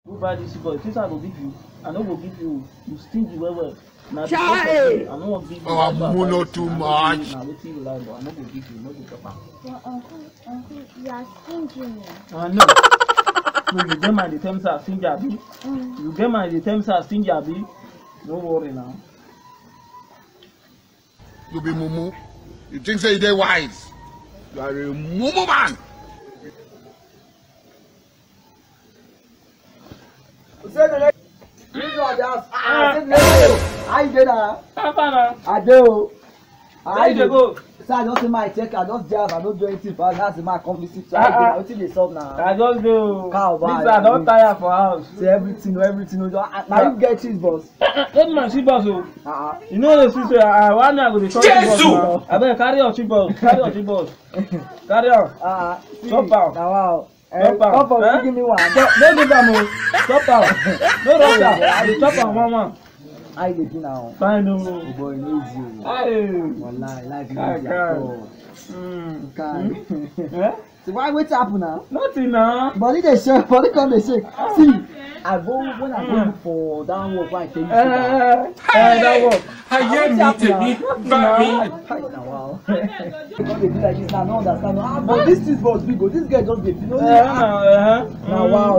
Go buy this boy. This I go give you. I no go give you. You stingy well. Now Chai! I no want give you. Oh, I'm not too much. Now wetin you like, but I no go give you. No go chop am. Well, uncle, you are stingy. I know. So you get my the terms are stingy, abi? You get my the terms are stingy, abi? No worry now. You be mumu. You think say you dey wise. You are a mumu man. How you dey now? I do. Where you dey go? So I just see my check, I just jab, I don't do anything for that's my come visit. So I wetin dey solve now. I just do. Cow, This I don tire for house. See everything. Now you get cheese boss. Let me see boss o. You know the see say one day I go dey chop boss now. Abeg carry your cheap boss. Carry your cheap boss. Carry am. Chop am. Now wow. Chop am. Come for give me one. No give am o. Chop am. No rush am. I dey chop am one. How you dey do now? Fine o. Oh boy, no easy o. Hey. Wallahi, life is easy at all. Eh? So why wetin happen now? Nothing na. Body dey shake, body come dey shake. See, I go when I go look for that work wey I tell you about. That work. Ayé mi tèmi bá mi. Wow. Come dey do like this now, I no understand. But this thing was big o, this girl just dey feel. Na Wow.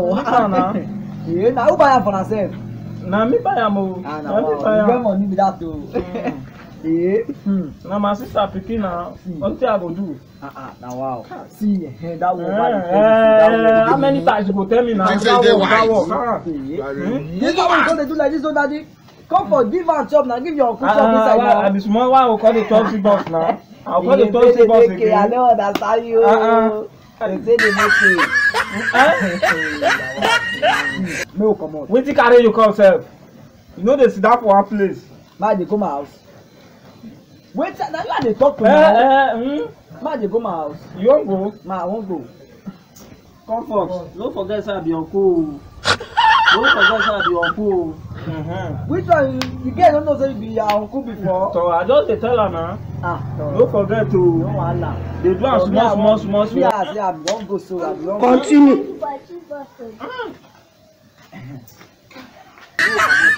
Yeah, na who buy am for herself? Na me buy am o. Na Na me wow. buy You get am. money be that o. Na my sister pikin na. Wetin I go do? Na wow. See, that one bad. How many times you go tell me na? Think say you dey wise. work. You are a This mumu one man. come dey do like this, so daddy. Come for give am chop now, give your uncle chop inside I now. be small one go call the taxi boss na. I go call the taxi boss I again. no understand you. They say they make it. No, come on. Wetin carry you come sef? You no dey sit down for one place. Ma dey go my house. Wait, now you are dey talk to me. Ma dey go my house. You wan go? Ma, I wan go. Comfort. No forget say I be uncle. No forget say I be uncle. Which one you get don't know say you be your uncle before? So I just dey tell her na. No forget No to wahala. dey do am small. Me I say I be wan go so I be wan go. Continue.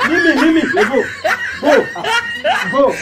Mimi, go.